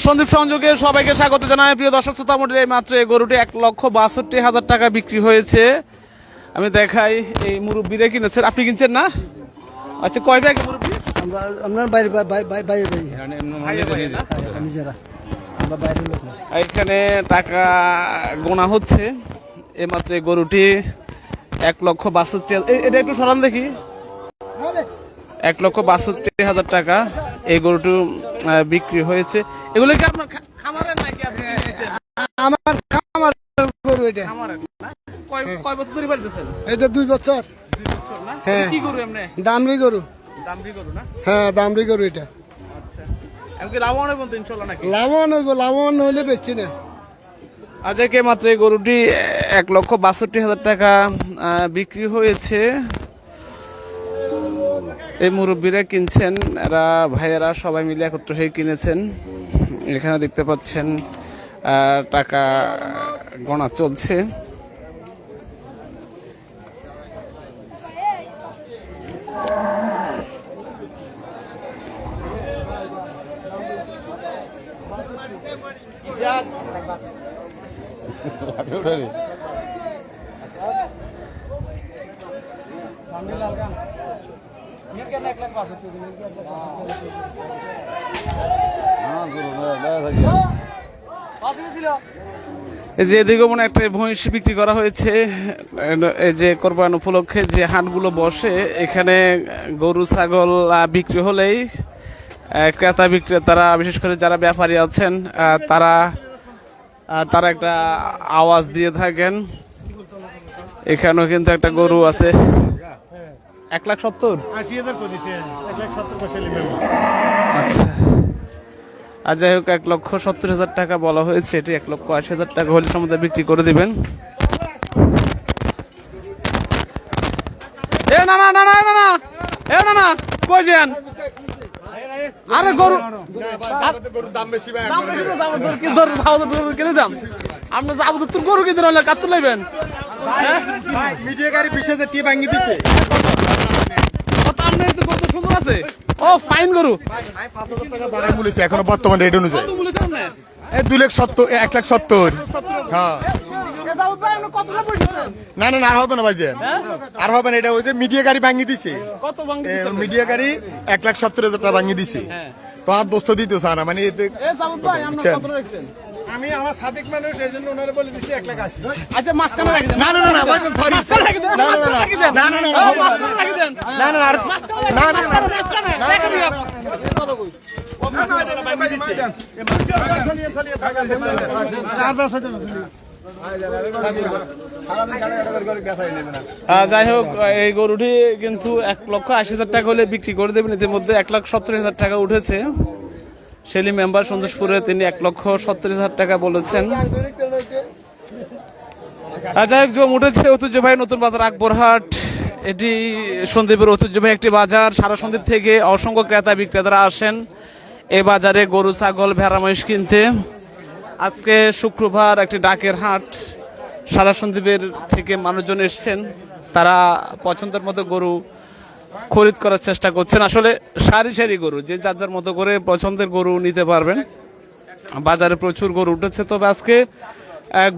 সন্দীপ সংযোগে সবাইকে স্বাগত জানাই। প্রিয় দর্শক শ্রোতা মণ্ডলী, এই মাত্র এই গরুটি 1,62,000 টাকা বিক্রি হয়েছে। আমি দেখাই, এই মুরব্বীরা কিনেছেন। আপনি কিনছেন না? আচ্ছা, কয় ব্যাগ মুরব্বী? এখানে টাকা গোনা হচ্ছে। এই মাত্র এই গরুটি 1,62,000, এটা একটু সরান দেখি। 1,62,000 টাকা এই গরুটি বিক্রি হয়েছে। এগুলো কি আপনার খামারের নাকি? আমার খামার গরু এটা। খামারের না? কয় বছর ধরে পালতেছেন? এটা 2 বছর। 2 বছর না? হ্যাঁ। কি গরু এমনি? দামরি গরু। দামরি গরু না? হ্যাঁ, দামরি গরু এটা। আচ্ছা, এমনকি লাভবান হইব তো ইনশাআল্লাহ নাকি? লাভবান হইলে বেচছি না। আজকে মাত্র এই গরুটি 1,62,000 টাকা বিক্রি হয়েছে। এই মুরব্বীরা কিনছেন, এরা ভাইয়েরা সবাই মিলে একত্র হয়ে কিনেছেন। এখানে দেখতে পাচ্ছেন টাকা গণা চলছে। এই যে এদিকে মনে একটা মহিষ বিক্রি করা হয়েছে। এই যে কোরবান উপলক্ষে যে হাটগুলো বসে, এখানে গরু ছাগল বিক্রি হলেই ক্রেতা বিক্রেতারা, বিশেষ করে যারা ব্যাপারী আছেন, তারা একটা আওয়াজ দিয়ে থাকেন। এখানেও কিন্তু একটা গরু আছে। 1,70,000। আচ্ছা, আর যাই হোক, 1,70,000 টাকা বলা হয়েছে। এটি 1,80,000 টাকা হলে সম্বন্ধে বিক্রি করে দিবেন। এ না না না না না না, এ না না, কই যান? আরে গরু দাম বেশি ভাই, কি দর ভাও তো কিনে দাম। আমরা যাব তো, তোর গরু কি ধরে কাটতে লাইবেন? মিডিয়া গাড়ি 20,000 টি ভাঙি দিছে। কত আমনে তো কত সুন্দর আছে। ও ফাইন গরু। 5,000 টাকা বাড়াই বলেছে এখনো বর্তমান রেট অনুযায়ী। কত বলেছেন আপনি? এই 2,70,000, 1,70,000। হ্যাঁ, না না না, আর হবে না ভাইজান, আর হবে না। এটা ওই যে মিডিয়া গাড়ি ভাঙি দিছে। কত ভাঙি দিছে? মিডিয়া গাড়ি 1,70,000 টাকা ভাঙি দিছে। তো আর দোস্ত দিতে চান না, মানে এতে আমি আমার সাদিক মানুষ, এই জন্য ওনারে বলে দিচ্ছি 1,80,000। আচ্ছা, মাঝখানে রাখি দেন। না না না না ভাইজান, সরি, মাঝখানে রাখি দেন। না না না রাখি দেন। না না না মাঝখানে রাখি দেন। না না আর না না না মাঝখানে রেখে দিন। যাই হোক, এই গরুটি কিন্তু 1,80,000 টাকা হলে বিক্রি করে দেবেন। ইতিমধ্যে 1,70,000 টাকা উঠেছে। সেলিম মেম্বার সন্তোষপুরে, তিনি 1,70,000 টাকা বলেছেন। যাই হোক, জম উঠেছে ঐতিহ্যবাহী নতুন বাজার আকবরহাট। এটি সন্দ্বীপের ঐতিহ্যবাহী একটি বাজার। সারা সন্দ্বীপ থেকে অসংখ্য ক্রেতা বিক্রেতারা আসেন এই বাজারে গরু ছাগল ভেড়া মহিষ কিনতে। আজকে শুক্রবার, একটি ডাকের হাট। সারা সন্দ্বীপের থেকে মানুষজন এসছেন, তারা পছন্দের মতো গরু খরিদ করার চেষ্টা করছেন। আসলে সারি সারি গরু, যে যার যার মতো করে পছন্দের গরু নিতে পারবেন। বাজারে প্রচুর গরু উঠেছে, তবে আজকে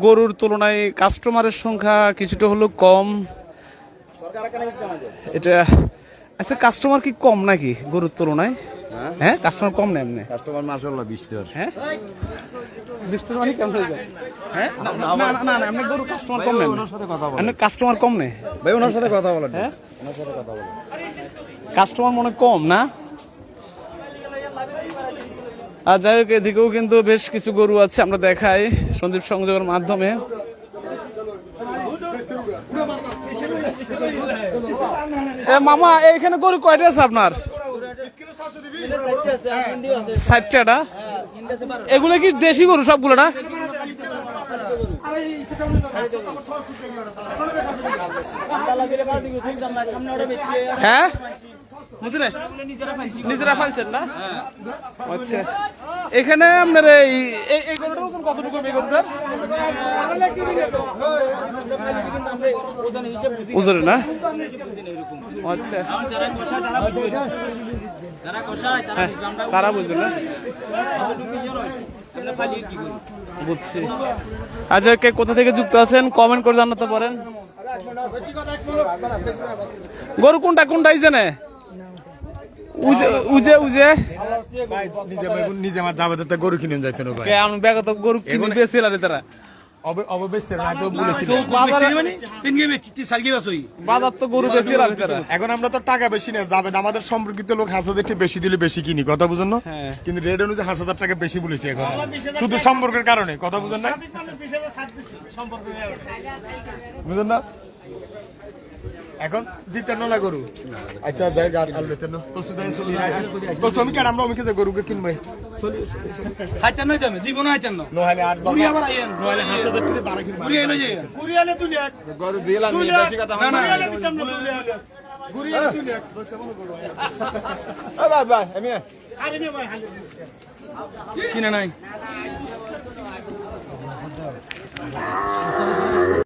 গরুর তুলনায় কাস্টমারের সংখ্যা কিছুটা হলো কম। এটা আচ্ছা, কাস্টমার কি কম নাকি গরুর তুলনায়? হ্যাঁ, কাস্টমার কম না এমনি? কাস্টমার মাশাআল্লাহ 20 হ্যাঁ, 20 মানে কেমন হয়ে যায়? হ্যাঁ, না না না না, এমনি গরু কাস্টমার কম নেই। ওনার সাথে কথা বলেন এমনি কাস্টমার কম নেই ভাই, ওনার সাথে কথা বলেন। হ্যাঁ, ওনার সাথে কথা বলেন। কাস্টমার মনে কম না। আর যাই হোক, এদিকেও কিন্তু বেশ কিছু গরু আছে, আমরা দেখাই সন্দীপ সংযোগের মাধ্যমে। মামা, এইখানে গরু কয়টা আছে আপনার? 60টা। এগুলো কি দেশি গরু সবগুলো না? হ্যাঁ, নিজেরা ফালছেন না? আচ্ছা, এখানে আপনার এই গরুটার ওজন কতটুকু? এই গরুটার ওজন না? আচ্ছা, তারা বুঝলো না। বুঝছি। আচ্ছা, কে কোথা থেকে যুক্ত আছেন কমেন্ট করে জানাতে পারেন। গরু কোনটা কোনটা এই জানে উজে উজে উজে ভাই নিজে আমার যাবে তো গরু কিনে যাইতে না ভাই কে আমি ব্যাগ তো গরু কিনে বেছিল আর তারা অববেস্তে না তো বলেছি বাজার তো গরু বেছিল আর তারা। এখন আমরা তো টাকা বেশি না যাবে আমাদের সম্পর্কিত লোক 1000 একটু বেশি দিলে বেশি কিনি কথা বুঝেন না হ্যাঁ। কিন্তু রেড অনুযায়ী 1000 টাকা বেশি বলেছি এখন শুধু সম্পর্কের কারণে কথা বুঝেন না বুঝেন না এখন দিতেন না গরু আচ্ছা দেখ আর লেতেন না তো সুদাই চলি তো আমি কেন আমরা অমিকে গরুকে কিনবে চলি হাইতেন নই তুমি জীবন হাইতেন না নহলে আর গুড়ি আবার আইয়েন নহলে 1000 টাকা বাড়া কিনবে গুড়ি আইলো যে গরু দিলাম বেশি কথা না না ভাই ভাই আমি কিনে নাই